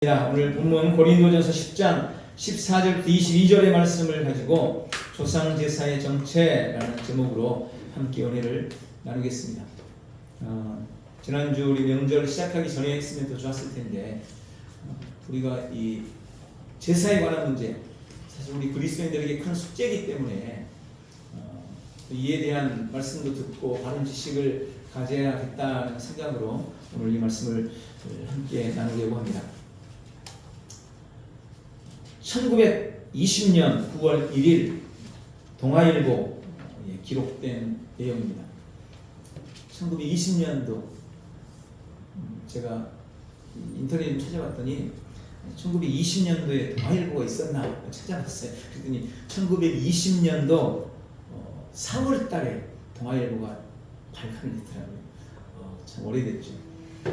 오늘 본문 고린도전서 10장 14절부터 22절의 말씀을 가지고 조상제사의 정체라는 제목으로 함께 은혜를 나누겠습니다. 지난주 우리 명절 시작하기 전에 했으면 더 좋았을 텐데 우리가 이 제사에 관한 문제, 사실 우리 그리스도인들에게 큰 숙제이기 때문에 이에 대한 말씀도 듣고 바른 지식을 가져야겠다는 생각으로 오늘 이 말씀을 함께 나누려고 합니다. 1920년 9월 1일 동아일보에 기록된 내용입니다. 1920년도 제가 인터넷에 찾아봤더니 1920년도에 동아일보가 있었나 찾아봤어요. 그랬더니 1920년도 4월 달에 동아일보가 발간을 했더라고요. 참 오래됐죠.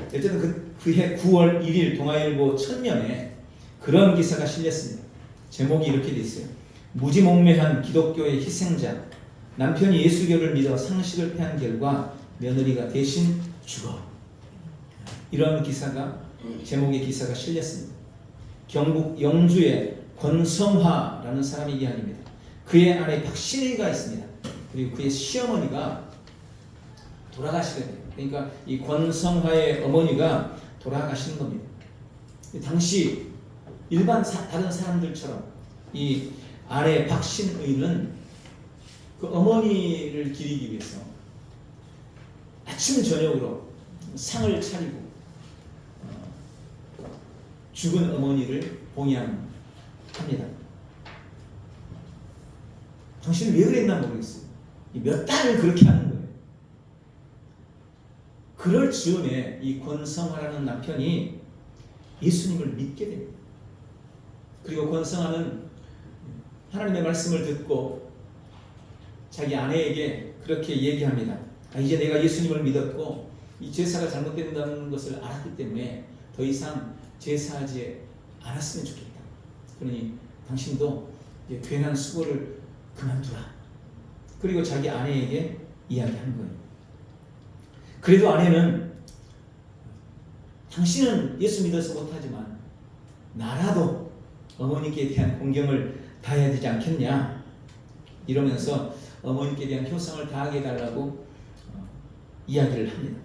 어쨌든 그해 9월 1일 동아일보 천면에 그런 기사가 실렸습니다. 제목이 이렇게 돼 있어요. 무지몽매한 기독교의 희생자, 남편이 예수교를 믿어 상식을 패한 결과 며느리가 대신 죽어. 이런 기사가, 제목의 기사가 실렸습니다. 경북 영주의 권성화라는 사람의 이야기입니다. 그의 아내 박신혜가 있습니다. 그리고 그의 시어머니가 돌아가시게 돼요. 그러니까 이 권성화의 어머니가 돌아가신 겁니다. 당시 일반 다른 사람들처럼 이 아내 박신의는 그 어머니를 기리기 위해서 아침 저녁으로 상을 차리고 죽은 어머니를 봉양합니다. 당신은 왜 그랬나 모르겠어요. 몇 달을 그렇게 하는 거예요. 그럴 즈음에 이 권성화라는 남편이 예수님을 믿게 됩니다. 그리고 권성화는 하나님의 말씀을 듣고 자기 아내에게 그렇게 얘기합니다. 이제 내가 예수님을 믿었고 이 제사가 잘못된다는 것을 알았기 때문에 더 이상 제사하지 않았으면 좋겠다. 그러니 당신도 이제 괜한 수고를 그만두라. 그리고 자기 아내에게 이야기한 거예요. 그래도 아내는 당신은 예수 믿어서 못하지만 나라도 어머니께 대한 공경을 다해야 되지 않겠냐 이러면서 어머니께 대한 효성을 다하게 해달라고 이야기를 합니다.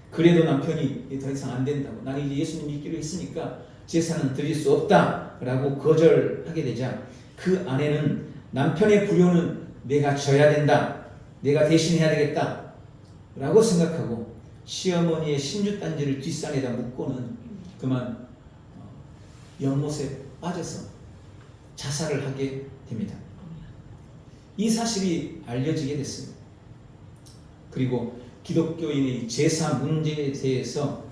그래도 남편이 더 이상 안 된다고, 나는 이제 예수님 믿기로 했으니까 제사는 드릴 수 없다라고 거절하게 되자 그 아내는 남편의 불효는 내가 져야 된다, 내가 대신해야 되겠다 라고 생각하고 시어머니의 신주단지를 뒷산에다 묶고는 그만 연못에 빠져서 자살을 하게 됩니다. 이 사실이 알려지게 됐습니다. 그리고 기독교인의 제사 문제에 대해서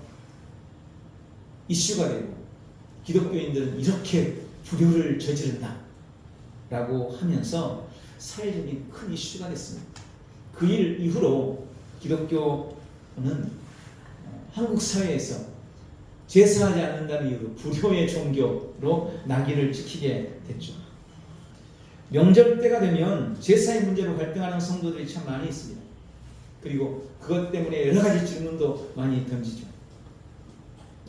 이슈가 되고 기독교인들은 이렇게 불효를 저지른다 라고 하면서 사회적인 큰 이슈가 됐습니다. 그 일 이후로 기독교는 한국 사회에서 제사하지 않는다는 이유로 불효의 종교로 낙인을 찍히게 됐죠. 명절 때가 되면 제사의 문제로 갈등하는 성도들이 참 많이 있습니다. 그리고 그것 때문에 여러 가지 질문도 많이 던지죠.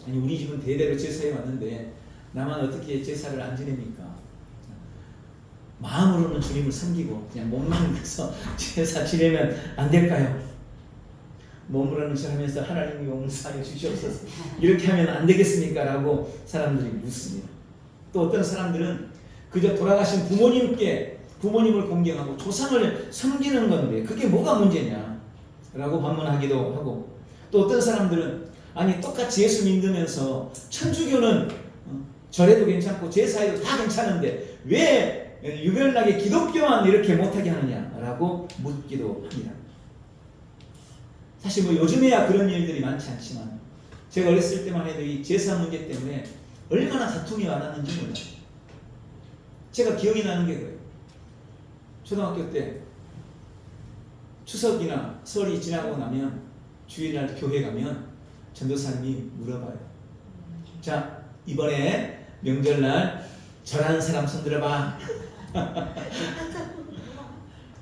아니, 우리 집은 대대로 제사해 왔는데 나만 어떻게 제사를 안 지냅니까? 마음으로는 주님을 섬기고 그냥 몸만 가서 제사 지내면 안 될까요? 몸으로는 절하면서 하나님이 용서하여 주시옵소서 이렇게 하면 안 되겠습니까? 라고 사람들이 묻습니다. 또 어떤 사람들은 그저 돌아가신 부모님을 공경하고 조상을 섬기는 건데 그게 뭐가 문제냐 라고 반문하기도 하고, 또 어떤 사람들은 아니 똑같이 예수 믿으면서 천주교는 절해도 괜찮고 제사해도 다 괜찮은데 왜 유별나게 기독교만 이렇게 못하게 하느냐라고 묻기도 합니다. 사실 요즘에야 그런 일들이 많지 않지만 제가 어렸을 때만 해도 이 제사 문제 때문에 얼마나 다툼이 많았는지 몰라요. 제가 기억이 나는 게 그래요. 초등학교 때 추석이나 설이 지나고 나면 주일날 교회 가면 전도사님이 물어봐요. 자, 이번에 명절날 절하는 사람 손 들어봐.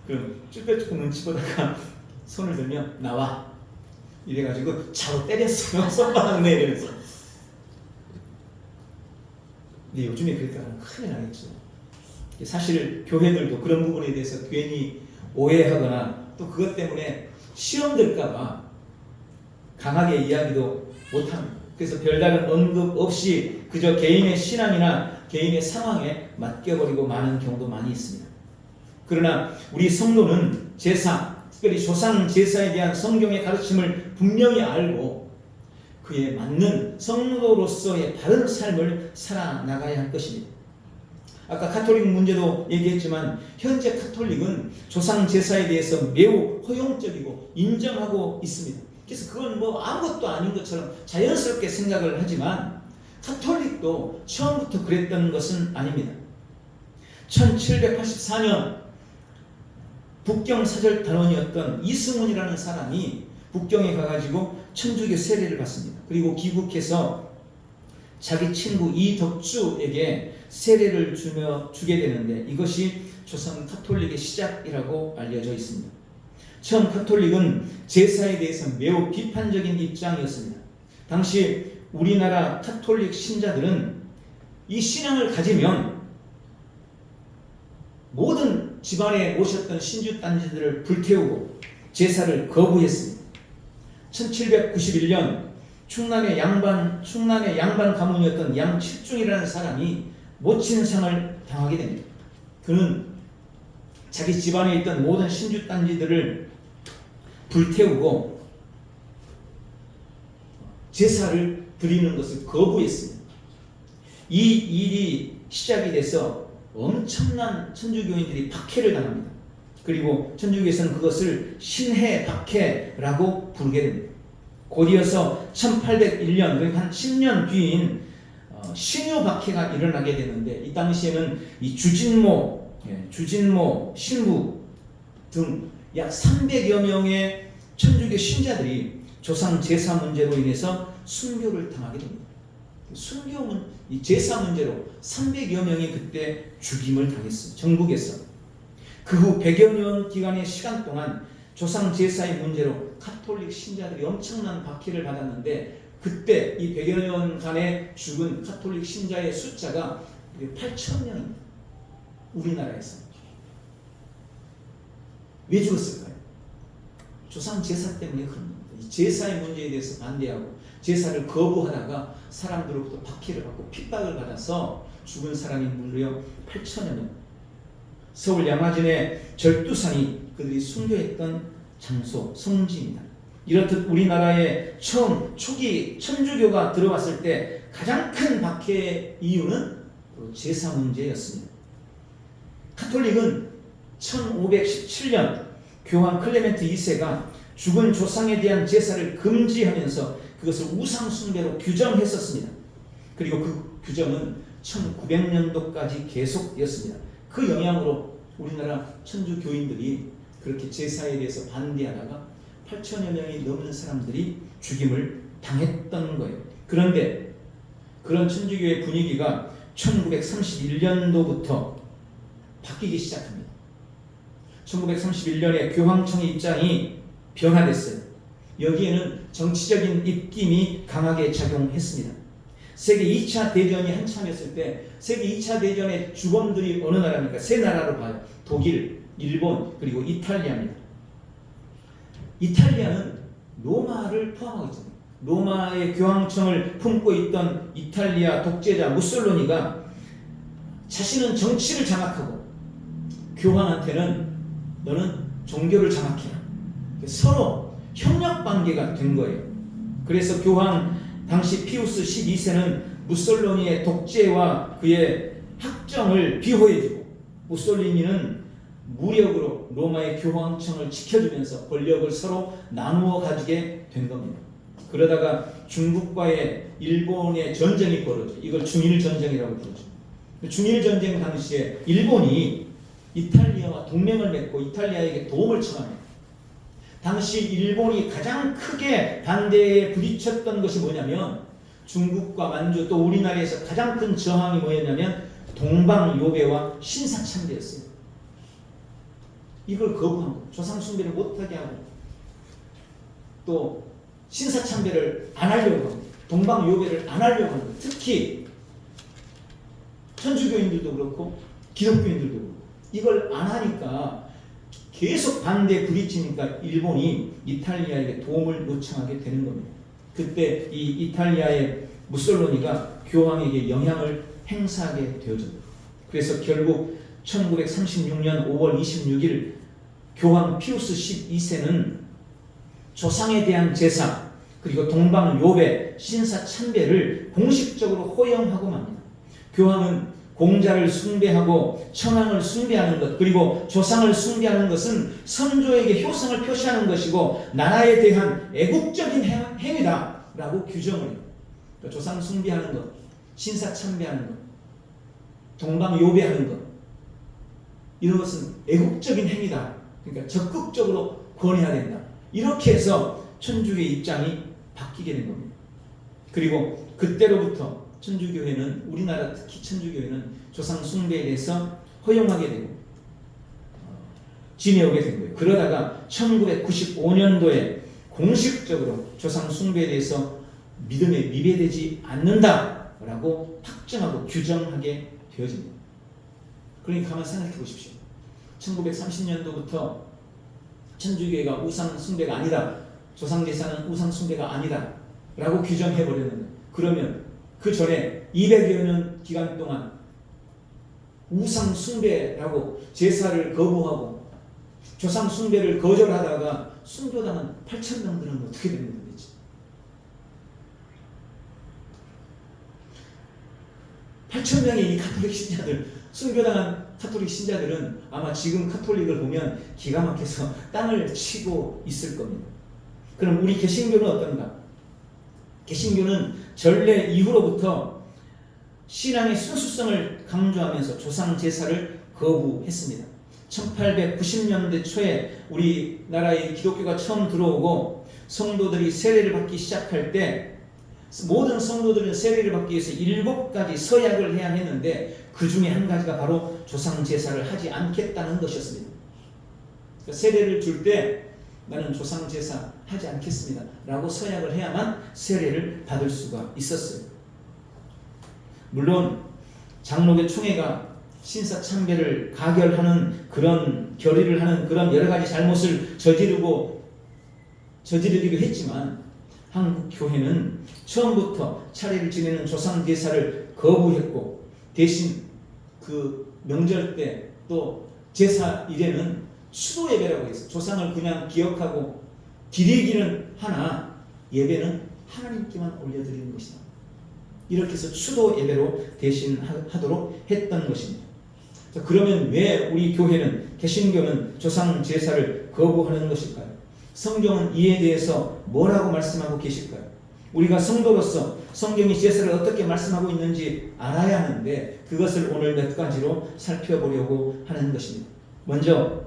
그럼 쭈뼛쭈뼛 눈치 보다가 손을 들면 나와. 이래가지고 차로 때렸어요. 손바닥 내리면서. 근데 요즘에 그랬다가 큰일 나겠죠. 사실 교회들도 그런 부분에 대해서 괜히 오해하거나 또 그것 때문에 시험 들까봐 강하게 이야기도 못합니다. 그래서 별다른 언급 없이 그저 개인의 신앙이나 개인의 상황에 맡겨버리고 마는 경우도 많이 있습니다. 그러나 우리 성도는 제사, 특별히 조상 제사에 대한 성경의 가르침을 분명히 알고 그에 맞는 성도로서의 바른 삶을 살아나가야 할 것입니다. 아까 카톨릭 문제도 얘기했지만 현재 카톨릭은 조상 제사에 대해서 매우 허용적이고 인정하고 있습니다. 그래서 그건 뭐 아무것도 아닌 것처럼 자연스럽게 생각을 하지만 카톨릭도 처음부터 그랬던 것은 아닙니다. 1784년 북경 사절 단원이었던 이승훈이라는 사람이 북경에 가가지고 천주교 세례를 받습니다. 그리고 귀국해서 자기 친구 이덕주에게 세례를 주게 되는데 이것이 조선 카톨릭의 시작이라고 알려져 있습니다. 처음 카톨릭은 제사에 대해서 매우 비판적인 입장이었습니다. 당시 우리나라 카톨릭 신자들은 이 신앙을 가지면 모든 집안에 오셨던 신주단지들을 불태우고 제사를 거부했습니다. 1791년 충남의 양반 가문이었던 양칠중이라는 사람이 모친상을 당하게 됩니다. 그는 자기 집안에 있던 모든 신주단지들을 불태우고 제사를 드리는 것을 거부했습니다. 이 일이 시작이 돼서 엄청난 천주교인들이 박해를 당합니다. 그리고 천주교에서는 그것을 신해 박해라고 부르게 됩니다. 곧이어서 1801년, 그러니까 한 10년 뒤인 신유 박해가 일어나게 되는데 이 당시에는 이 주진모 신부 등 약 300여 명의 천주교 신자들이 조상 제사 문제로 인해서 순교를 당하게 됩니다. 이 제사 문제로 300여 명이 그때 죽임을 당했습니다. 전국에서. 그 후 100여 년 기간의 시간 동안 조상 제사의 문제로 카톨릭 신자들이 엄청난 박해를 받았는데 그때 이 100여 년간에 죽은 카톨릭 신자의 숫자가 8,000명입니다. 우리나라에서. 왜 죽었을까요? 조상 제사 때문에 그런 겁니다. 이 제사의 문제에 대해서 반대하고 제사를 거부하다가 사람들로부터 박해를 받고 핍박을 받아서 죽은 사람이 무려 8,000여 명. 서울 양화진의 절두산이 그들이 순교했던 장소, 성지입니다. 이렇듯 우리나라에 처음 초기 천주교가 들어왔을 때 가장 큰 박해의 이유는 제사 문제였습니다. 카톨릭은 1517년 교황 클레멘트 2세가 죽은 조상에 대한 제사를 금지하면서 그것을 우상 숭배로 규정했었습니다. 그리고 그 규정은 1900년도까지 계속되었습니다. 그 영향으로 우리나라 천주교인들이 그렇게 제사에 대해서 반대하다가 8,000여 명이 넘는 사람들이 죽임을 당했던 거예요. 그런데 그런 천주교의 분위기가 1931년도부터 바뀌기 시작합니다. 1931년에 교황청의 입장이 변화됐어요. 여기에는 정치적인 입김이 강하게 작용했습니다. 세계 2차 대전이 한참이었을 때 세계 2차 대전의 주범들이 어느 나라입니까? 세 나라로 봐요. 독일, 일본, 그리고 이탈리아입니다. 이탈리아는 로마를 포함하고 있습니다. 로마의 교황청을 품고 있던 이탈리아 독재자 무솔로니가 자신은 정치를 장악하고 교황한테는 너는 종교를 장악해라. 서로 협력관계가 된 거예요. 그래서 교황 당시 피우스 12세는 무솔로니의 독재와 그의 학정을 비호해주고 무솔리니는 무력으로 로마의 교황청을 지켜주면서 권력을 서로 나누어 가지게 된 겁니다. 그러다가 중국과의 일본의 전쟁이 벌어져. 이걸 중일전쟁이라고 부르죠. 중일전쟁 당시에 일본이 이탈리아와 동맹을 맺고 이탈리아에게 도움을 청합니다. 당시 일본이 가장 크게 반대에 부딪혔던 것이 뭐냐면 중국과 만주 또 우리나라에서 가장 큰 저항이 뭐였냐면 동방요배와 신사참배였어요. 이걸 거부한 거예요. 조상숭배를 못하게 하고 또 신사참배를 안 하려고 하고 동방요배를 안 하려고 하고 특히 천주교인들도 그렇고 기독교인들도 그렇고 이걸 안 하니까 계속 반대 부딪히니까 일본이 이탈리아에게 도움을 요청하게 되는 겁니다. 그때 이 이탈리아의 무솔로니가 교황에게 영향을 행사하게 되어집니다. 그래서 결국 1936년 5월 26일 교황 피우스 12세는 조상에 대한 제사 그리고 동방 요배, 신사 참배를 공식적으로 허용하고 맙니다. 교황은 공자를 숭배하고 천황을 숭배하는 것 그리고 조상을 숭배하는 것은 선조에게 효성을 표시하는 것이고 나라에 대한 애국적인 행위다라고 규정을 해요. 그러니까 조상 숭배하는 것, 신사 참배하는 것, 동방 요배하는 것 이런 것은 애국적인 행위다. 그러니까 적극적으로 권해야 된다. 이렇게 해서 천주교의 입장이 바뀌게 된 겁니다. 그리고 그때로부터 천주교회는 우리나라 특히 천주교회는 조상 숭배에 대해서 허용하게 되고 지내오게 된 거예요. 그러다가 1995년도에 공식적으로 조상 숭배에 대해서 믿음에 미배되지 않는다라고 확정하고 규정하게 되어집니다. 그러니까 가만히 생각해 보십시오. 1930년도부터 천주교회가 우상 숭배가 아니다. 조상 제사는 우상 숭배가 아니다. 라고 규정해 버렸는데 그러면 그 전에 200여 년 기간 동안 우상 숭배라고 제사를 거부하고 조상 숭배를 거절하다가 순교당한 8,000명들은 어떻게 되는 거겠지? 8,000명의 이 가톨릭 신자들, 순교당한 가톨릭 신자들은 아마 지금 가톨릭을 보면 기가 막혀서 땅을 치고 있을 겁니다. 그럼 우리 개신교는 어떤가? 개신교는 전래 이후로부터 신앙의 순수성을 강조하면서 조상 제사를 거부했습니다. 1890년대 초에 우리나라에 기독교가 처음 들어오고 성도들이 세례를 받기 시작할 때 모든 성도들은 세례를 받기 위해서 7가지 서약을 해야 했는데 그 중에 한 가지가 바로 조상 제사를 하지 않겠다는 것이었습니다. 그러니까 세례를 줄 때 나는 조상 제사 하지 않겠습니다 라고 서약을 해야만 세례를 받을 수가 있었어요. 물론 장로교 총회가 신사 참배를 가결하는 그런 결의를 하는 그런 여러 가지 잘못을 저지르기도 했지만 한국 교회는 처음부터 차례를 지내는 조상 제사를 거부했고 대신 그 명절 때 또 제사 일에는 수도 예배라고 해서 조상을 그냥 기억하고 드리기는 하나 예배는 하나님께만 올려드리는 것이다. 이렇게 해서 추도 예배로 대신하도록 했던 것입니다. 자, 그러면 왜 우리 교회는 개신교는 조상 제사를 거부하는 것일까요? 성경은 이에 대해서 뭐라고 말씀하고 계실까요? 우리가 성도로서 성경이 제사를 어떻게 말씀하고 있는지 알아야 하는데 그것을 오늘 몇 가지로 살펴보려고 하는 것입니다. 먼저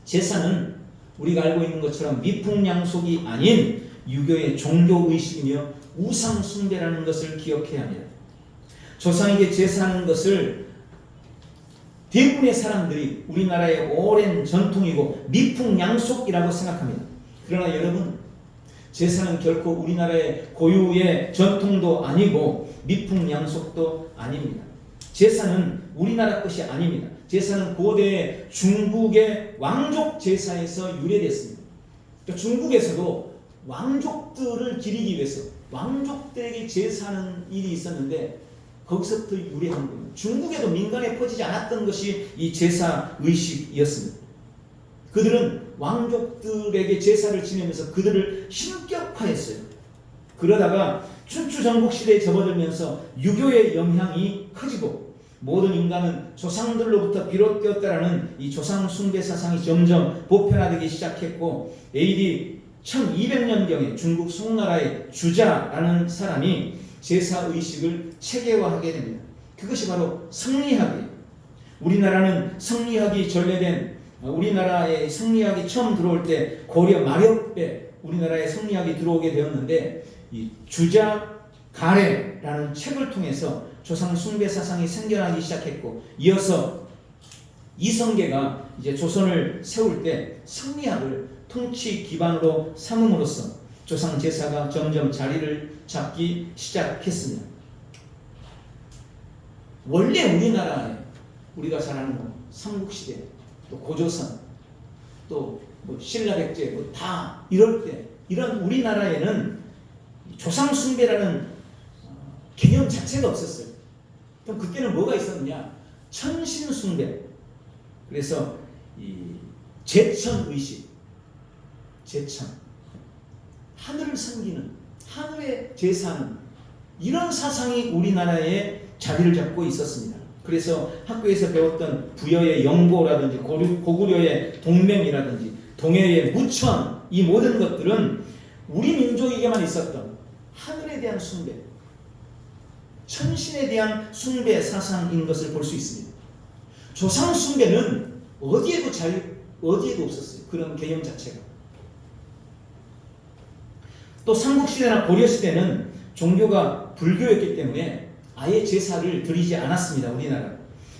제사는 우리가 알고 있는 것처럼 미풍양속이 아닌 유교의 종교의식이며 우상 숭배라는 것을 기억해야 합니다. 조상에게 제사하는 것을 대부분의 사람들이 우리나라의 오랜 전통이고 미풍양속이라고 생각합니다. 그러나 여러분 제사는 결코 우리나라의 고유의 전통도 아니고 미풍양속도 아닙니다. 제사는 우리나라 것이 아닙니다. 제사는 고대 중국의 왕족 제사에서 유래됐습니다. 그러니까 중국에서도 왕족들을 기리기 위해서 왕족들에게 제사하는 일이 있었는데 거기서부터 유래한 겁니다. 중국에도 민간에 퍼지지 않았던 것이 이 제사 의식이었습니다. 그들은 왕족들에게 제사를 지내면서 그들을 신격화했어요. 그러다가 춘추 전국 시대에 접어들면서 유교의 영향이 커지고 모든 인간은 조상들로부터 비롯되었다라는 이 조상 숭배 사상이 점점 보편화되기 시작했고 AD 1200년경에 중국 송나라의 주자라는 사람이 제사 의식을 체계화하게 됩니다. 그것이 바로 성리학이에요. 우리나라는 성리학이 전래된 우리나라에 성리학이 처음 들어올 때 고려 마렵에 우리나라에 성리학이 들어오게 되었는데 이 주자 가래라는 책을 통해서 조상 숭배 사상이 생겨나기 시작했고 이어서 이성계가 이제 조선을 세울 때 성리학을 통치 기반으로 삼음으로써 조상 제사가 점점 자리를 잡기 시작했습니다. 원래 우리나라에 우리가 잘 아는 뭐 삼국시대, 또 고조선, 또 뭐 신라백제, 뭐 다 이럴 때 이런 우리나라에는 조상 숭배라는 개념 자체가 없었어요. 그럼 그때는 뭐가 있었느냐? 천신 숭배. 그래서 이 제천 의식, 제천, 하늘을 섬기는, 하늘의 제사는 이런 사상이 우리나라에 자리를 잡고 있었습니다. 그래서 학교에서 배웠던 부여의 영고라든지 고구려의 동맹이라든지 동해의 무천, 이 모든 것들은 우리 민족에게만 있었던 하늘에 대한 숭배, 천신에 대한 숭배 사상인 것을 볼 수 있습니다. 조상 숭배는 어디에도 없었어요. 그런 개념 자체가. 또 삼국시대나 고려시대는 종교가 불교였기 때문에 아예 제사를 드리지 않았습니다. 우리나라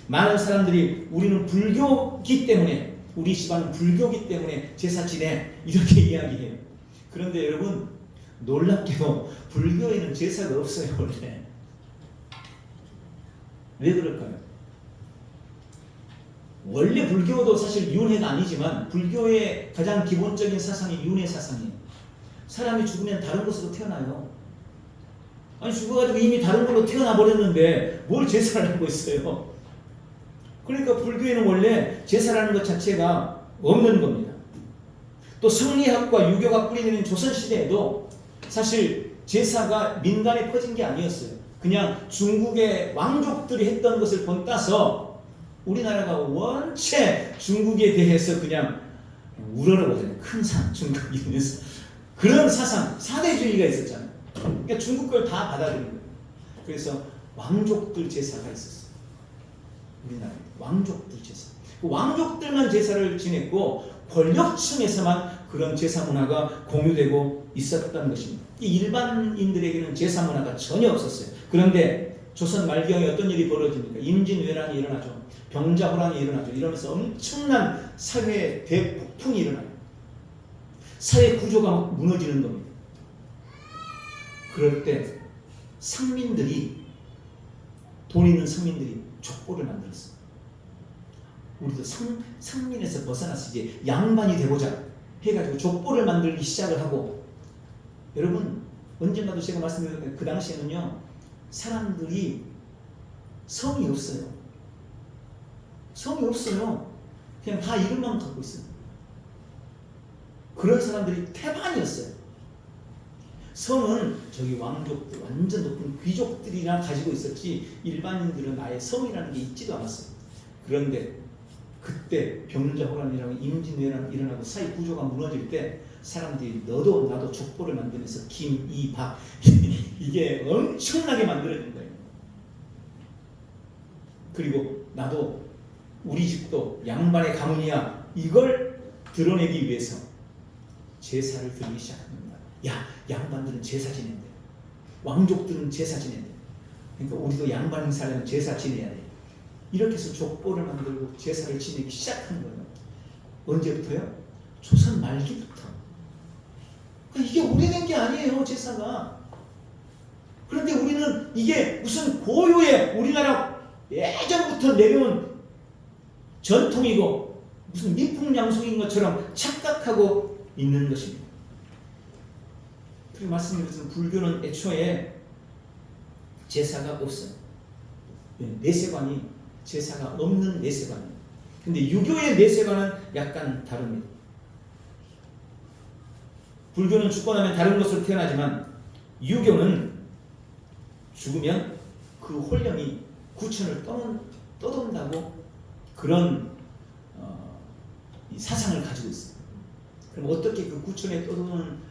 많은 사람들이 우리는 불교기 때문에, 우리 집안은 불교기 때문에 제사 지내, 이렇게 이야기해요. 그런데 여러분, 놀랍게도 불교에는 제사가 없어요. 원래. 왜 그럴까요? 원래 불교도 사실 윤회가 아니지만 불교의 가장 기본적인 사상이 윤회 사상이에요. 사람이 죽으면 다른 곳으로 태어나요. 아니, 죽어가지고 이미 다른 걸로 태어나 버렸는데 뭘 제사를 하고 있어요? 그러니까 불교에는 원래 제사라는 것 자체가 없는 겁니다. 또 성리학과 유교가 뿌리내린 조선시대에도 사실 제사가 민간에 퍼진 게 아니었어요. 그냥 중국의 왕족들이 했던 것을 본따서 우리나라가 원체 중국에 대해서 그냥 우러러보잖아요. 큰 산, 중국이 이러면서. 그런 사상, 사대주의가 있었잖아요. 그러니까 중국 걸 다 받아들인 거예요. 그래서 왕족들 제사가 있었어요. 우리나라에 왕족들 제사. 그 왕족들만 제사를 지냈고 권력층에서만 그런 제사 문화가 공유되고 있었던 것입니다. 이 일반인들에게는 제사 문화가 전혀 없었어요. 그런데 조선 말기경에 어떤 일이 벌어집니까? 임진왜란이 일어나죠. 병자호란이 일어나죠. 이러면서 엄청난 사회 대폭풍이 일어나요. 사회 구조가 막 무너지는 겁니다. 그럴 때 상민들이, 돈 있는 상민들이 족보를 만들었어요. 우리도 상민에서 벗어나서 이제 양반이 되고자 해가지고 족보를 만들기 시작을 하고, 여러분 언젠가도 제가 말씀드렸는데 그 당시에는요, 사람들이 성이 없어요. 성이 없어요. 그냥 다 이름만 갖고 있어요. 그런 사람들이 태반이었어요. 성은 저기 왕족들, 완전 높은 귀족들이나 가지고 있었지 일반인들은 아예 성이라는 게 있지도 않았어요. 그런데 그때 병자호란이라고 임진왜란이 일어나고 사회 구조가 무너질 때 사람들이 너도 나도 족보를 만들면서 김, 이, 박 이게 엄청나게 만들어진 거예요. 그리고 나도 우리 집도 양반의 가문이야, 이걸 드러내기 위해서 제사를 드리기 시작한 겁니다. 야, 양반들은 제사 지낸대. 왕족들은 제사 지낸대. 그러니까 우리도 양반 행사하려면 제사 지내야 돼. 이렇게 해서 족보를 만들고 제사를 지내기 시작한 거예요. 언제부터요? 조선 말기부터. 그러니까 이게 오래된 게 아니에요, 제사가. 그런데 우리는 이게 무슨 고유의 우리나라 예전부터 내려온 전통이고 무슨 민풍양속인 것처럼 착각하고 있는 것입니다. 그리고 말씀드렸지만 불교는 애초에 제사가 없어요. 내세관이 제사가 없는 내세관이에요. 근데 유교의 내세관은 약간 다릅니다. 불교는 죽고 나면 다른 것으로 태어나지만 유교는 죽으면 그 혼령이 구천을 떠돈다고 그런 이 사상을 가지고 있어요. 그럼 어떻게 그 구천에 떠도는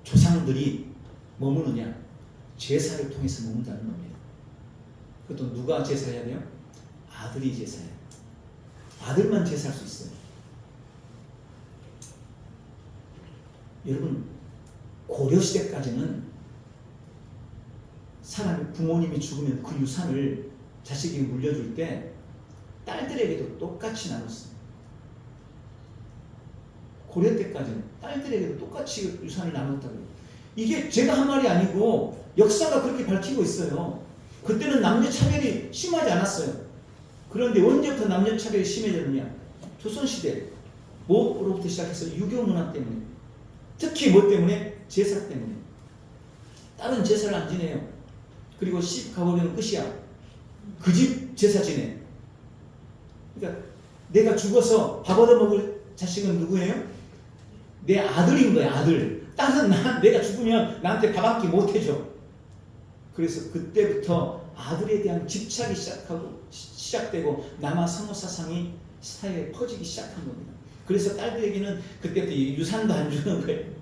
조상들이 머무느냐? 제사를 통해서 머문다는 겁니다. 그것도 누가 제사해야 돼요? 아들이 제사해요. 아들만 제사할 수 있어요. 여러분, 고려시대까지는 사람이, 부모님이 죽으면 그 유산을 자식에게 물려줄 때 딸들에게도 똑같이 나눴어요. 고려 때까지는 딸들에게도 똑같이 유산을 나눴다고요. 이게 제가 한 말이 아니고 역사가 그렇게 밝히고 있어요. 그때는 남녀차별이 심하지 않았어요. 그런데 언제부터 남녀차별이 심해졌느냐? 조선시대 뭐로부터 시작해서 유교 문화 때문에, 특히 뭐 때문에? 제사 때문에. 다른 제사를 안 지내요. 그리고 집 가버리면 끝이야. 그 집 제사 지내. 그러니까 내가 죽어서 밥 얻어먹을 자식은 누구예요? 내 아들인 거야, 아들. 딸은 내가 죽으면 나한테 밥 한 끼 못 해줘. 그래서 그때부터 아들에 대한 집착이 시작되고 남아 성호 사상이 사회에 퍼지기 시작한 겁니다. 그래서 딸들에게는 그때부터 유산도 안 주는 거예요.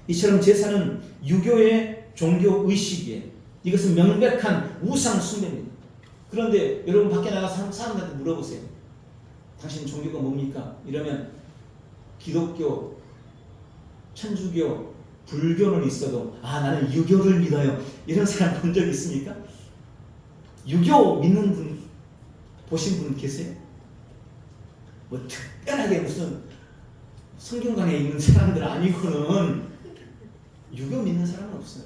이처럼 제사는 유교의 종교 의식이에요. 이것은 명백한 우상 숭배입니다. 그런데 여러분 밖에 나가서 사람들한테 물어보세요. 당신 종교가 뭡니까? 이러면 기독교, 천주교, 불교는 있어도 나는 유교를 믿어요. 이런 사람 본 적 있습니까? 유교 믿는 분 보신 분 계세요? 뭐 특별하게 무슨 성경관에 있는 사람들 아니고는 유교 믿는 사람은 없어요.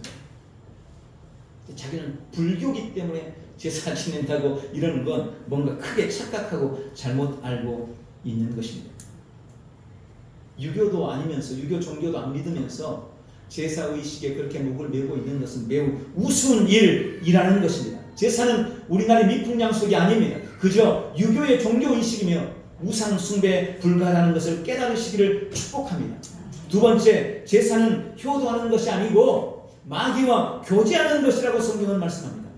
자기는 불교기 때문에 제사 지낸다고 이러는 건 뭔가 크게 착각하고 잘못 알고 있는 것입니다. 유교도 아니면서, 유교 종교도 안 믿으면서 제사 의식에 그렇게 목을 메고 있는 것은 매우 우스운 일이라는 것입니다. 제사는 우리나라의 미풍양속이 아닙니다. 그저 유교의 종교 의식이며 우상 숭배에 불과하다는 것을 깨달으시기를 축복합니다. 두 번째, 제사는 효도하는 것이 아니고 마귀와 교제하는 것이라고 성경은 말씀합니다.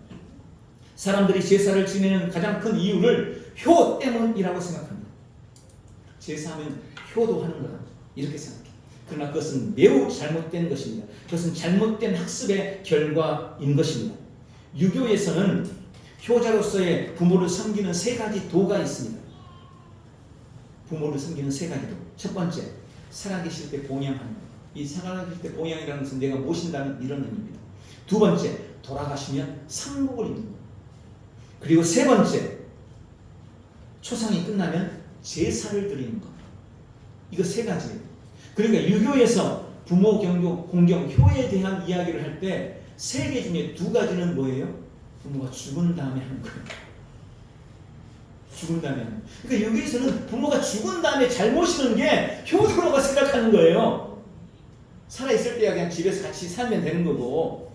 사람들이 제사를 지내는 가장 큰 이유를 효 때문이라고 생각합니다. 제사하면 효도하는 거다, 이렇게 생각해요. 그러나 그것은 매우 잘못된 것입니다. 그것은 잘못된 학습의 결과인 것입니다. 유교에서는 효자로서의 부모를 섬기는 세 가지 도가 있습니다. 부모를 섬기는 세 가지 도. 첫 번째, 살아계실 때 봉양하는 것. 이 살아계실 때 봉양이라는 것은 내가 모신다는 이런 의미입니다. 두 번째, 돌아가시면 상복을 입는 것. 그리고 세 번째, 초상이 끝나면 제사를 드리는 것. 이거 세 가지예요. 그러니까 유교에서 부모 경교, 공경, 효에 대한 이야기를 할 때 세 개 중에 두 가지는 뭐예요? 부모가 죽은 다음에 하는 거예요. 죽은 다음에 하는 거예요. 그러니까 유교에서는 부모가 죽은 다음에 잘 모시는 게 효도라고 생각하는 거예요. 살아있을 때야 그냥 집에서 같이 살면 되는 거고,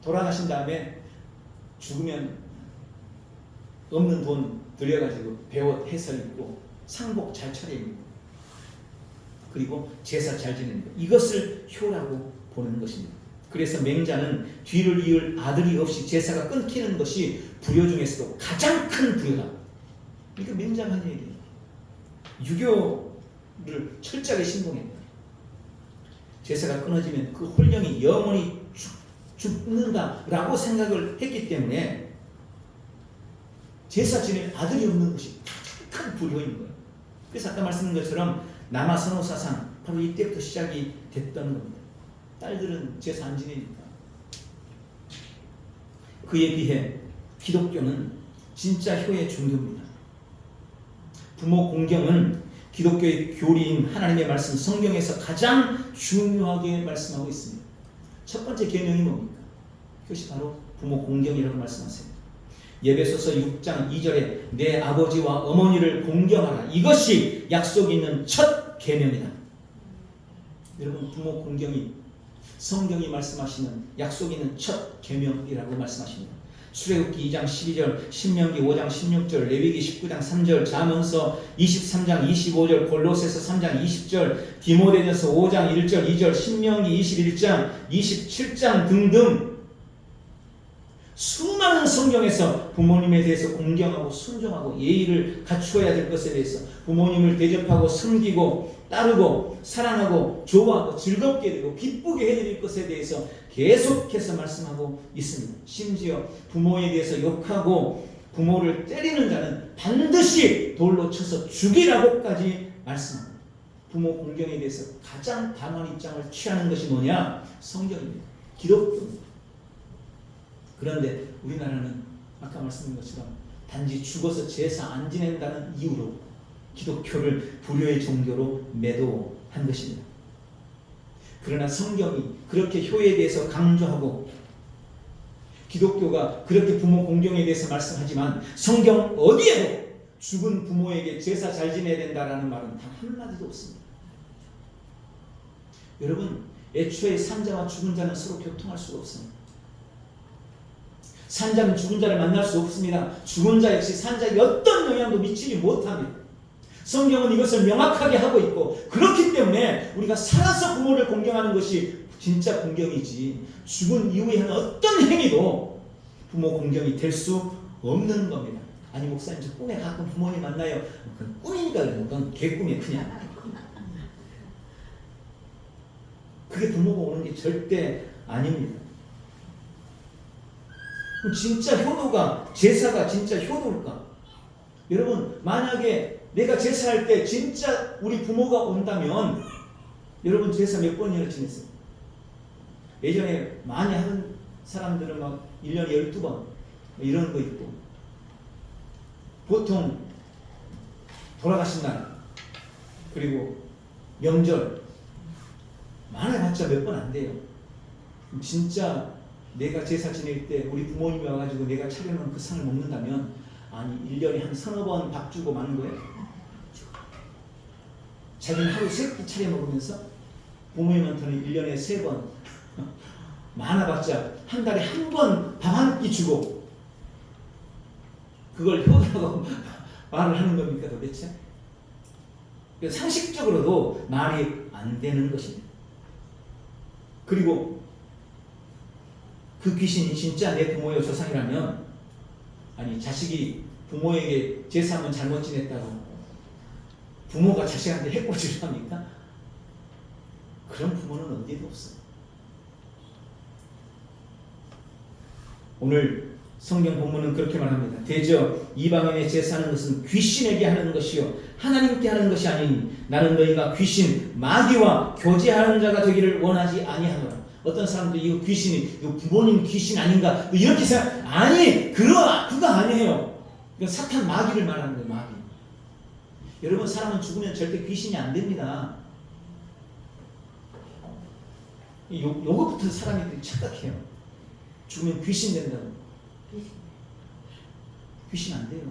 돌아가신 다음에 죽으면 없는 돈 들여가지고 배옷 해서 입고 상복 잘 차려입고 그리고 제사 잘 지내는 것, 이것을 효라고 보는 것입니다. 그래서 맹자는 뒤를 이을 아들이 없이 제사가 끊기는 것이 불효 중에서도 가장 큰 불효다. 이게 맹자가 한 얘기예요. 유교를 철저하게 신봉했다. 제사가 끊어지면 그 혼령이 영원히 죽는다라고 생각을 했기 때문에 제사 지낼 아들이 없는 것이 가장 큰 불효인 거예요. 그래서 아까 말씀드린 것처럼 남아 선호 사상, 바로 이때부터 시작이 됐던 겁니다. 딸들은 제사 안 지내니까. 그에 비해 기독교는 진짜 효의 종교입니다. 부모 공경은 기독교의 교리인 하나님의 말씀, 성경에서 가장 중요하게 말씀하고 있습니다. 첫 번째 계명이 뭡니까? 그것이 바로 부모 공경이라고 말씀하세요. 예배소서 6장 2절에 내 아버지와 어머니를 공경하라. 이것이 약속이 있는 첫 계명이다. 여러분, 부모 공경이 성경이 말씀하시는 약속이 있는 첫 계명이라고 말씀하십니다. 출애굽기 2장 12절, 신명기 5장 16절, 레위기 19장 3절, 잠언서 23장 25절, 골로새서 3장 20절, 디모데전서 5장 1절 2절, 신명기 21장 27장 등등 수많은 성경에서 부모님에 대해서 공경하고 순종하고 예의를 갖추어야 될 것에 대해서, 부모님을 대접하고 섬기고 따르고 사랑하고 좋아하고 즐겁게 되고 기쁘게 해드릴 것에 대해서 계속해서 말씀하고 있습니다. 심지어 부모에 대해서 욕하고 부모를 때리는 자는 반드시 돌로 쳐서 죽이라고까지 말씀합니다. 부모 공경에 대해서 가장 강한 입장을 취하는 것이 뭐냐? 성경입니다. 기독교입니다. 그런데 우리나라는 아까 말씀드린 것처럼 단지 죽어서 제사 안 지낸다는 이유로 기독교를 불효의 종교로 매도한 것입니다. 그러나 성경이 그렇게 효에 대해서 강조하고 기독교가 그렇게 부모 공경에 대해서 말씀하지만 성경 어디에도 죽은 부모에게 제사 잘 지내야 된다라는 말은 단 한마디도 없습니다. 여러분, 애초에 산자와 죽은 자는 서로 교통할 수가 없습니다. 산자는 죽은 자를 만날 수 없습니다. 죽은 자 역시 산자에게 어떤 영향도 미치지 못합니다. 성경은 이것을 명확하게 하고 있고, 그렇기 때문에 우리가 살아서 부모를 공경하는 것이 진짜 공경이지, 죽은 이후에 하는 어떤 행위도 부모 공경이 될 수 없는 겁니다. 아니 목사님, 저 꿈에 가끔 부모님 만나요. 그건 꿈이니까 그래요. 그건 개꿈이에요 그냥. 그게 부모가 오는 게 절대 아닙니다. 그럼 진짜 효도가, 제사가 진짜 효도일까? 여러분, 만약에 내가 제사할 때 진짜 우리 부모가 온다면, 여러분 제사 몇 번이나 지냈어요? 예전에 많이 하는 사람들은 막 1년에 12번 이런 거 있고, 보통 돌아가신 날 그리고 명절 많아봤자 몇 번 안 돼요. 진짜 내가 제사 지낼 때 우리 부모님이 와가지고 내가 차려놓은 그 상을 먹는다면, 아니 1년에 한 서너 번 밥 주고 마는 거예요. 자기는 하루 3끼 차려 먹으면서 부모님한테는 1년에 3번, 많아봤자 한 달에 한 번 밥 한 끼 주고, 그걸 효도라고 말을 하는 겁니까 도대체? 상식적으로도 말이 안 되는 것입니다. 그리고 그 귀신이 진짜 내 부모의 조상이라면, 아니 자식이 부모에게 제사하면 잘못 지냈다고 부모가 자식한테 해코지를 합니까? 그런 부모는 어디에도 없어요. 오늘 성경 본문은 그렇게 말합니다. 대저 이방인의 제사하는 것은 귀신에게 하는 것이요 하나님께 하는 것이 아니니 나는 너희가 귀신 마귀와 교제하는 자가 되기를 원하지 아니하노라. 어떤 사람도 이거 귀신이, 이거 부모님 귀신 아닌가 이렇게 생각, 아니 그거 아니에요. 이건 사탄 마귀를 말하는 거예요. 마귀. 여러분, 사람은 죽으면 절대 귀신이 안 됩니다. 요거부터 사람이 착각해요. 죽으면 귀신 된다고. 귀신 안 돼요.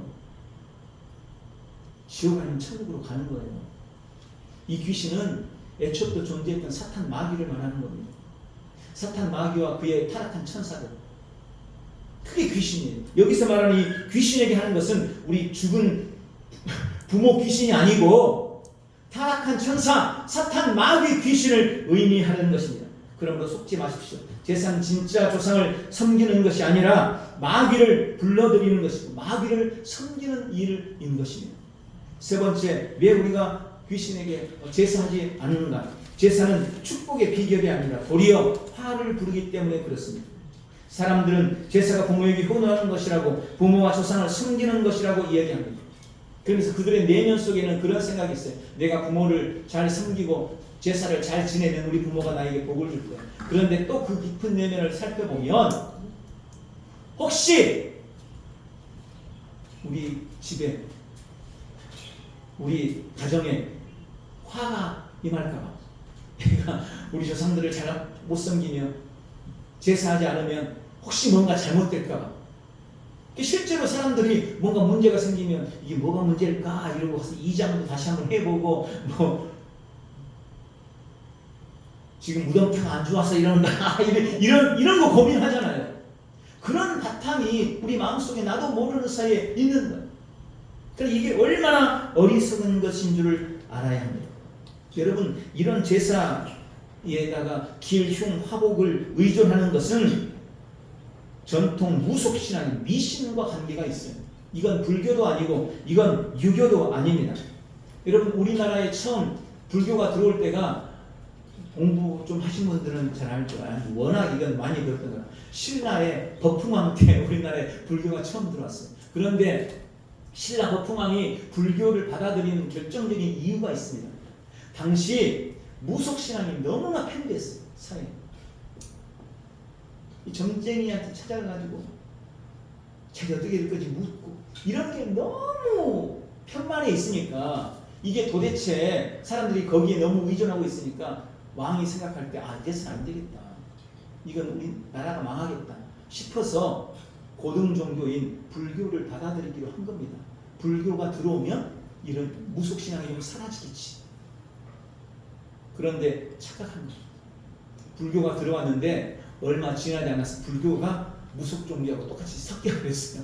지옥 아니면 천국으로 가는 거예요. 이 귀신은 애초부터 존재했던 사탄 마귀를 말하는 겁니다. 사탄 마귀와 그의 타락한 천사들, 그게 귀신이에요. 여기서 말하는 이 귀신에게 하는 것은 우리 죽은 부모 귀신이 아니고 타락한 천사, 사탄 마귀 귀신을 의미하는 것입니다. 그러므로 속지 마십시오. 제사는 진짜 조상을 섬기는 것이 아니라 마귀를 불러들이는 것이고 마귀를 섬기는 일인 것입니다. 세 번째, 왜 우리가 귀신에게 제사하지 않는가? 제사는 축복의 비결이 아니라 도리어 화를 부르기 때문에 그렇습니다. 사람들은 제사가 부모에게 효도하는 것이라고, 부모와 조상을 섬기는 것이라고 이야기합니다. 그러면서 그들의 내면 속에는 그런 생각이 있어요. 내가 부모를 잘 섬기고 제사를 잘 지내면 우리 부모가 나에게 복을 줄 거야. 그런데 또 그 깊은 내면을 살펴보면, 혹시 우리 집에, 우리 가정에 화가 임할까봐, 내가 우리 조상들을 잘 못 섬기면, 제사하지 않으면 혹시 뭔가 잘못될까봐, 실제로 사람들이 뭔가 문제가 생기면 이게 뭐가 문제일까 이러고 가서 이장도 다시 한번 해보고, 지금 무덤탕 안 좋아서 이런다 이런 거 고민하잖아요. 그런 바탕이 우리 마음속에 나도 모르는 사이에 있는 거예요. 그래서 이게 얼마나 어리석은 것인 줄을 알아야 합니다. 여러분, 이런 제사에다가 길, 흉, 화복을 의존하는 것은 전통 무속신앙인 미신과 관계가 있어요. 이건 불교도 아니고 이건 유교도 아닙니다. 여러분, 우리나라에 처음 불교가 들어올 때가, 공부 좀 하신 분들은 잘 알죠. 워낙 이건 많이 들었던 거라. 신라의 법흥왕 때 우리나라에 불교가 처음 들어왔어요. 그런데 신라 법흥왕이 불교를 받아들이는 결정적인 이유가 있습니다. 당시 무속신앙이 너무나 팽배했어요. 사회에. 이 점쟁이한테 찾아가가지고 자기 어떻게 될 건지 묻고, 이런 게 너무 편만에 있으니까, 이게 도대체 사람들이 거기에 너무 의존하고 있으니까 왕이 생각할 때 이제서는 안 되겠다. 이건 우리 나라가 망하겠다 싶어서 고등 종교인 불교를 받아들이기로 한 겁니다. 불교가 들어오면 이런 무속신앙이 좀 사라지겠지. 그런데 착각한 거죠. 불교가 들어왔는데 얼마 지나지 않아서 불교가 무속 종교하고 똑같이 섞여버렸어요.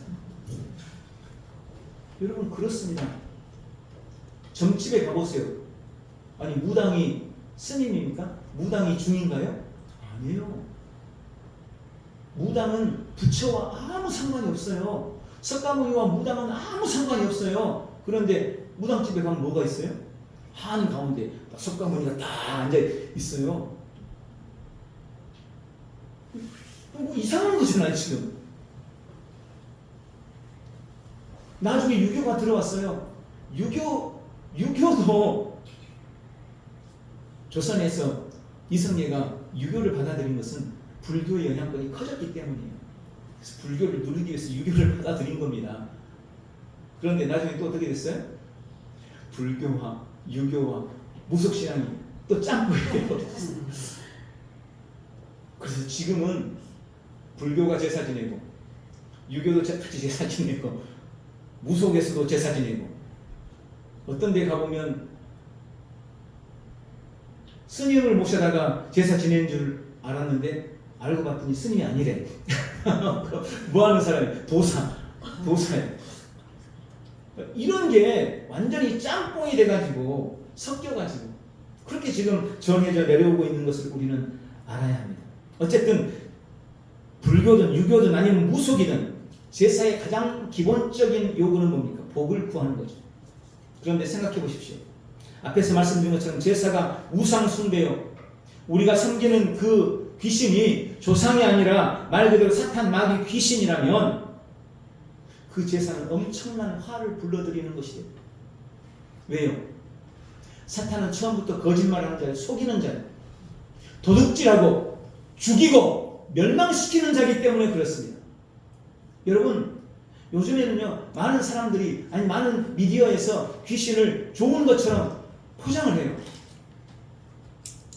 여러분 그렇습니다. 점집에 가보세요. 아니 무당이 스님입니까? 무당이 중인가요? 아니에요. 무당은 부처와 아무 상관이 없어요. 석가모니와 무당은 아무 상관이 없어요. 그런데 무당집에 가면 뭐가 있어요? 한 가운데 석가모니가 딱 앉아 있어요. 뭐 이상한 거잖아요 지금. 나중에 유교가 들어왔어요. 유교도 조선에서 이성계가 유교를 받아들인 것은 불교의 영향권이 커졌기 때문이에요. 그래서 불교를 누리기 위해서 유교를 받아들인 겁니다. 그런데 나중에 또 어떻게 됐어요? 불교와 유교와 무속신앙이 또 짱구가 되어버렸어요. 그래서 지금은 불교가 제사 지내고 유교도 같이 제사 지내고 무속에서도 제사 지내고 어떤 데 가보면 스님을 모셔다가 제사 지내는 줄 알았는데 알고 봤더니 스님이 아니래. 뭐하는 사람이 도사예요. 이런 게 완전히 짬뽕이 돼가지고 섞여가지고 그렇게 지금 전해져 내려오고 있는 것을 우리는 알아야 합니다. 어쨌든 불교든 유교든 아니면 무속이든 제사의 가장 기본적인 요구는 뭡니까? 복을 구하는 거죠. 그런데 생각해 보십시오. 앞에서 말씀드린 것처럼 제사가 우상 숭배요. 우리가 섬기는 그 귀신이 조상이 아니라 말 그대로 사탄 마귀 귀신이라면 그 제사는 엄청난 화를 불러들이는 것이에요. 왜요? 사탄은 처음부터 거짓말하는 자예요. 속이는 자예요. 도둑질하고 죽이고 멸망시키는 자이기 때문에 그렇습니다. 여러분 요즘에는요 많은 사람들이 많은 미디어에서 귀신을 좋은 것처럼 포장을 해요.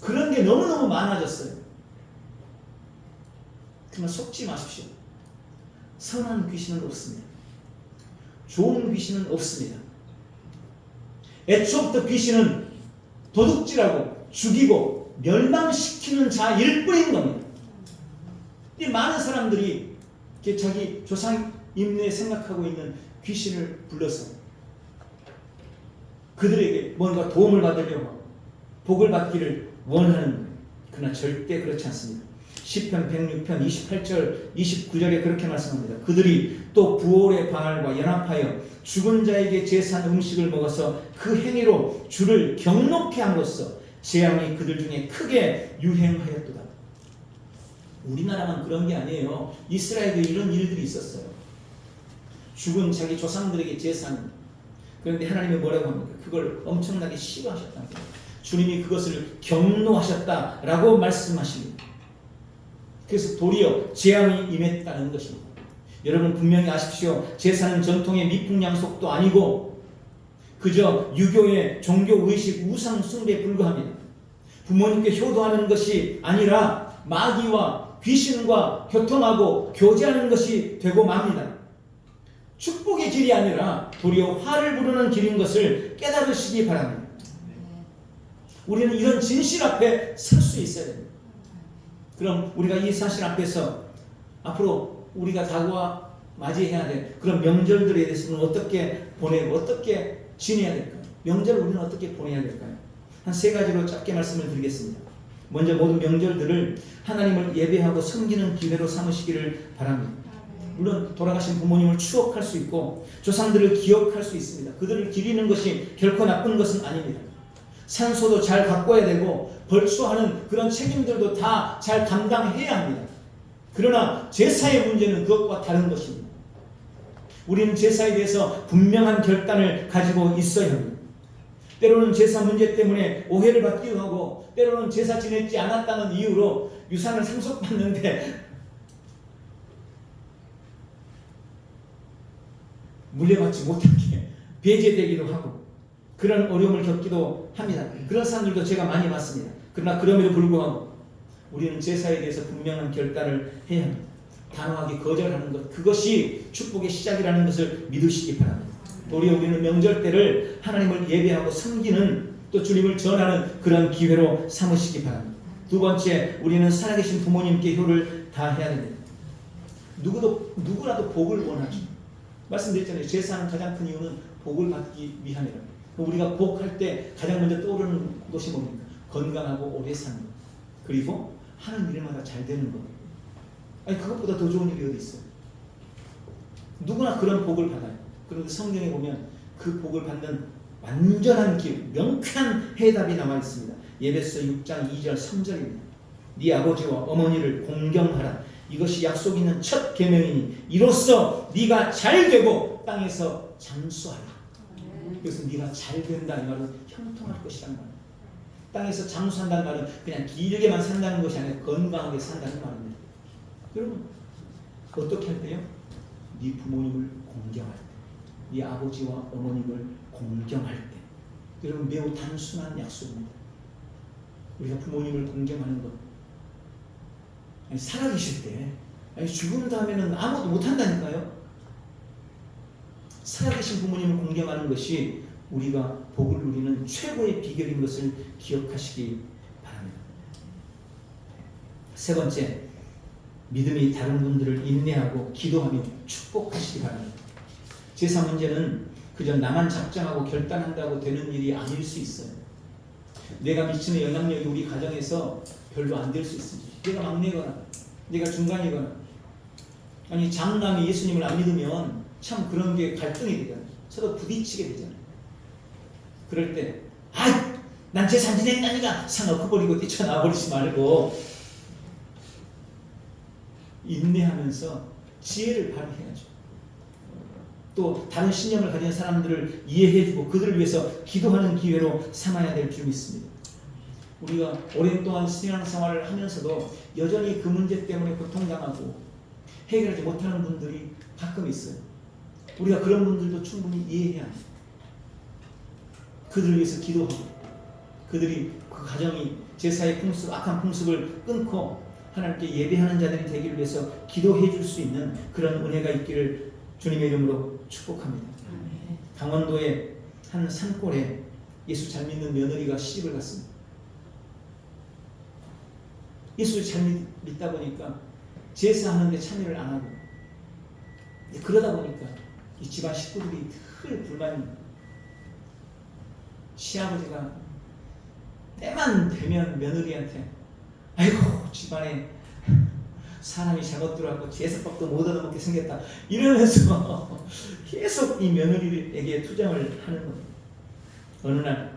그런 게 너무너무 많아졌어요. 그러나 속지 마십시오. 선한 귀신은 없습니다. 좋은 귀신은 없습니다. 애초부터 귀신은 도둑질하고 죽이고 멸망시키는 자일 뿐인 겁니다. 이 많은 사람들이 자기 조상 임내에 생각하고 있는 귀신을 불러서 그들에게 뭔가 도움을 받으려고 하고 복을 받기를 원하는 거예요. 그러나 절대 그렇지 않습니다. 시편 106편 28절 29절에 그렇게 말씀합니다. 그들이 또 부올의 바알과 연합하여 죽은 자에게 제사한 음식을 먹어서 그 행위로 주를 경록케 함으로써 재앙이 그들 중에 크게 유행하였도다. 우리나라만 그런 게 아니에요. 이스라엘도 이런 일들이 있었어요. 죽은 자기 조상들에게 제사하는. 그런데 하나님이 뭐라고 합니까? 그걸 엄청나게 싫어하셨다는 거예요. 주님이 그것을 경노하셨다라고 말씀하십니다. 그래서 도리어 재앙이 임했다는 것입니다. 여러분 분명히 아십시오. 제사는 전통의 미풍양속도 아니고 그저 유교의 종교의식 우상 숭배에 불과합니다. 부모님께 효도하는 것이 아니라 마귀와 귀신과 교통하고 교제하는 것이 되고 맙니다. 축복의 길이 아니라 도리어 화를 부르는 길인 것을 깨달으시기 바랍니다. 우리는 이런 진실 앞에 설 수 있어야 됩니다. 그럼 우리가 이 사실 앞에서 앞으로 우리가 다가와 맞이해야 될 그런 명절들에 대해서는 어떻게 보내고 어떻게 지내야 될까요? 명절을 우리는 어떻게 보내야 될까요? 한 세 가지로 짧게 말씀을 드리겠습니다. 먼저 모든 명절들을 하나님을 예배하고 섬기는 기회로 삼으시기를 바랍니다. 물론 돌아가신 부모님을 추억할 수 있고 조상들을 기억할 수 있습니다. 그들을 기리는 것이 결코 나쁜 것은 아닙니다. 산소도 잘 가꿔야 되고 벌초하는 그런 책임들도 다 잘 감당해야 합니다. 그러나 제사의 문제는 그것과 다른 것입니다. 우리는 제사에 대해서 분명한 결단을 가지고 있어야 합니다. 때로는 제사 문제 때문에 오해를 받기도 하고 때로는 제사 지내지 않았다는 이유로 유산을 상속받는데 물려받지 못하게 배제되기도 하고 그런 어려움을 겪기도 합니다. 그런 사람들도 제가 많이 봤습니다. 그러나 그럼에도 불구하고 우리는 제사에 대해서 분명한 결단을 해야 합니다. 단호하게 거절하는 것, 그것이 축복의 시작이라는 것을 믿으시기 바랍니다. 도리어 우리는 명절 때를 하나님을 예배하고 섬기는, 또 주님을 전하는 그런 기회로 삼으시기 바랍니다. 두 번째, 우리는 살아계신 부모님께 효를 다해야 됩니다. 누구라도 복을 원하죠. 말씀드렸잖아요. 제사하는 가장 큰 이유는 복을 받기 위함이라. 우리가 복할 때 가장 먼저 떠오르는 것이 뭡니까? 건강하고 오래 사는 것, 그리고 하는 일마다 잘 되는 것. 아니, 그것보다 더 좋은 일이 어디 있어요? 누구나 그런 복을 받아요. 그런데 성경에 보면 그 복을 받는 완전한 길, 명쾌한 해답이 나와 있습니다. 에베소 6장 2절 3절입니다. 네 아버지와 어머니를 공경하라. 이것이 약속 있는 첫 계명이니 이로써 네가 잘 되고 땅에서 장수하라. 그래서 네가 잘 된다 이 말은 형통할 것이라는 말입니다. 땅에서 장수한다는 말은 그냥 길게만 산다는 것이 아니라 건강하게 산다는 말입니다. 여러분, 어떻게 할 때요? 네 부모님을 공경할 때, 네 아버지와 어머님을 공경할 때. 여러분, 매우 단순한 약속입니다. 우리가 부모님을 공경하는 것, 아니, 살아계실 때, 아니, 죽은 다음에는 아무것도 못한다니까요. 살아계신 부모님을 공경하는 것이 우리가 복을 누리는 최고의 비결인 것을 기억하시기 바랍니다. 세 번째, 믿음이 다른 분들을 인내하고 기도하며 축복하시기 바랍니다. 제사 문제는 그저 나만 작정하고 결단한다고 되는 일이 아닐 수 있어요. 내가 미치는 영향력이 우리 가정에서 별로 안 될 수 있습니다. 내가 막내거나 내가 중간이거나, 아니, 장남이 예수님을 안 믿으면 참 그런 게 갈등이 되잖아요. 서로 부딪히게 되잖아요. 그럴 때 난 제사 지냈다니까 상어커버리고 뛰쳐나와버리지 말고 인내하면서 지혜를 발휘해야죠. 또 다른 신념을 가진 사람들을 이해해주고 그들을 위해서 기도하는 기회로 삼아야 될 줄 믿습니다. 우리가 오랜 동안 신앙생활을 하면서도 여전히 그 문제 때문에 고통당하고 해결하지 못하는 분들이 가끔 있어요. 우리가 그런 분들도 충분히 이해해야 합니다. 그들을 위해서 기도하고 그들이 그 가정이 제사의 풍습, 악한 풍습을 끊고 하나님께 예배하는 자들이 되기를 위해서 기도해 줄 수 있는 그런 은혜가 있기를 주님의 이름으로 축복합니다. 강원도의 한 산골에 예수 잘 믿는 며느리가 시집을 갔습니다. 예수를 잘 믿다 보니까 제사하는데 참여를 안 하고, 그러다 보니까 이 집안 식구들이 늘 불만입니다. 시아버지가 때만 되면 며느리한테 아이고 집안에 사람이 잘못 들어왔고 제사밥도 못 얻어먹게 생겼다 이러면서 계속 이 며느리에게 투정을 하는 겁니다. 어느 날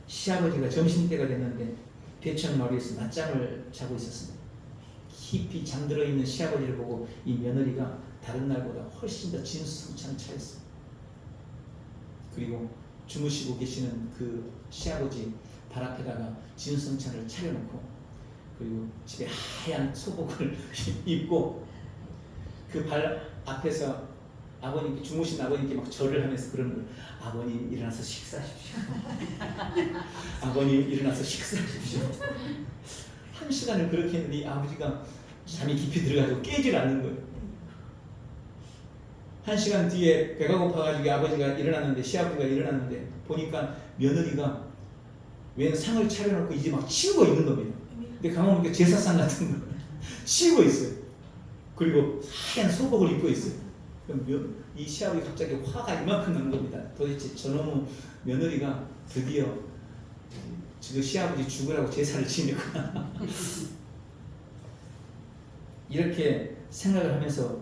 시아버지가 점심때가 됐는데 대천마루에서 낮잠을 자고 있었습니다. 깊이 잠들어 있는 시아버지를 보고 이 며느리가 다른 날보다 훨씬 더 진수성찬을 차렸어요. 그리고 주무시고 계시는 그 시아버지 발 앞에다가 진수성찬을 차려놓고, 그리고 집에 하얀 소복을 입고 그 발 앞에서 아버님께, 주무신 아버님께 막 절을 하면서 그러는 거예요. 아버님 일어나서 식사하십시오. 아버님 일어나서 식사하십시오. 한 시간을 그렇게 했는데 이 아버지가 잠이 깊이 들어가지고 깨질 않는 거예요. 한 시간 뒤에 배가 고파가지고 아버지가 일어났는데, 시아버지가 일어났는데 보니까 며느리가 웬 상을 차려놓고 이제 막 치우고 있는 겁니다. 근데 가만 보니까 제사상 같은 거 치우고 있어요. 그리고 하얀 소복을 입고 있어요. 그럼 이 시아버지 갑자기 화가 이만큼 나는 겁니다. 도대체 저놈의 며느리가 드디어 저 시아버지 죽으라고 제사를 지냈구나. 이렇게 생각을 하면서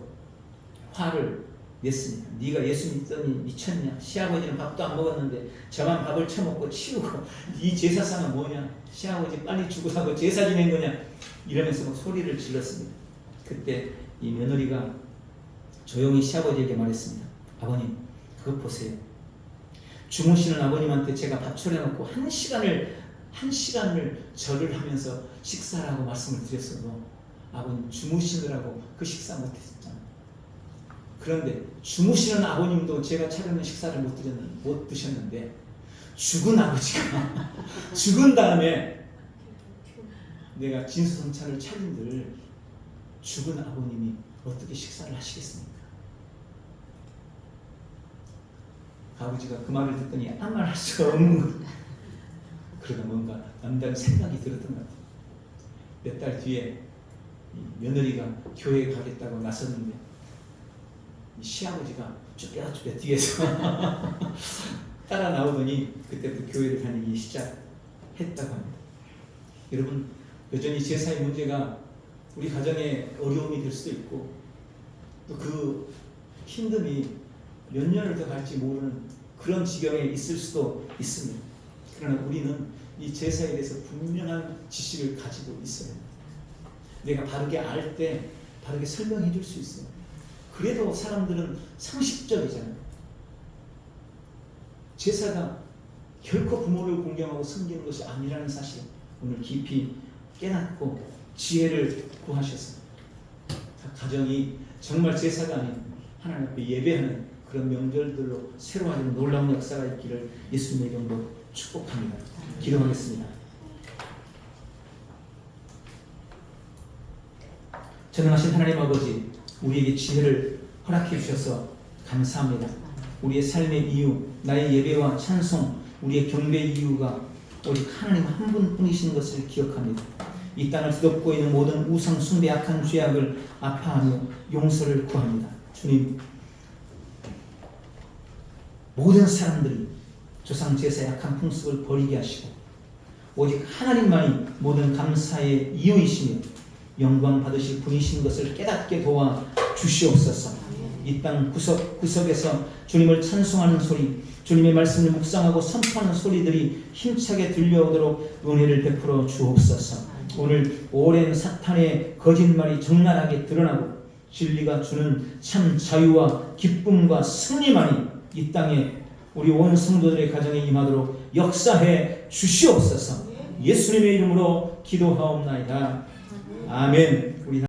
화를 냈습니다. 네가 예수 믿더니 미쳤냐? 시아버지는 밥도 안 먹었는데 저만 밥을 처먹고 치우고 이 제사상은 뭐냐? 시아버지 빨리 죽으라고 제사 지낸 거냐? 이러면서 막 소리를 질렀습니다. 그때 이 며느리가 조용히 시아버지에게 말했습니다. 아버님, 그것 보세요. 주무시는 아버님한테 제가 밥 차려놓고 한 시간을 절을 하면서 식사라고 말씀을 드렸어도 아버님 주무시느라고 그 식사 못했잖아요. 그런데 주무시는 아버님도 제가 차려놓은 식사를 못 드셨는데 죽은 아버지가 죽은 다음에 내가 진수성찬을 차린들 죽은 아버님이 어떻게 식사를 하시겠습니까? 아버지가 그 말을 듣더니 아무 말 할 수가 없는 거예요. 그러다 뭔가 남다른 생각이 들었던 것 같아요. 몇 달 뒤에 며느리가 교회에 가겠다고 나섰는데 이 시아버지가 쭈뼛쭈뼛 뒤에서 따라 나오더니 그때부터 교회를 다니기 시작했다고 합니다. 여러분, 여전히 제사의 문제가 우리 가정에 어려움이 될 수도 있고 또 그 힘듦이 몇 년을 더 갈지 모르는 그런 지경에 있을 수도 있습니다. 그러나 우리는 이 제사에 대해서 분명한 지식을 가지고 있어요. 내가 바르게 알 때 바르게 설명해 줄 수 있어요. 그래도 사람들은 상식적이잖아요. 제사가 결코 부모를 공경하고 섬기는 것이 아니라는 사실 오늘 깊이 깨닫고 지혜를 구하셔서 가정이 정말 제사가 아닌 하나님 앞에 예배하는 그런 명절들로 새로워지는 놀라운 역사가 있기를 예수님의 이름으로 축복합니다. 기도하겠습니다. 전능하신 하나님 아버지, 우리에게 지혜를 허락해 주셔서 감사합니다. 우리의 삶의 이유, 나의 예배와 찬송, 우리의 경배의 이유가 오직 하나님 한 분뿐이신 것을 기억합니다. 이 땅을 뒤덮고 있는 모든 우상 숭배 악한 죄악을 아파하며 용서를 구합니다. 주님, 모든 사람들이 조상 제사의 악한 풍습을 버리게 하시고 오직 하나님만이 모든 감사의 이유이시며 영광 받으실 분이신 것을 깨닫게 도와 주시옵소서. 이 땅 구석구석에서 주님을 찬송하는 소리, 주님의 말씀을 묵상하고 선포하는 소리들이 힘차게 들려오도록 은혜를 베풀어 주옵소서. 오늘 오랜 사탄의 거짓말이 적나라하게 드러나고 진리가 주는 참 자유와 기쁨과 승리만이 이 땅에 우리 온 성도들의 가정에 임하도록 역사해 주시옵소서. 예수님의 이름으로 기도하옵나이다. 아멘. 우리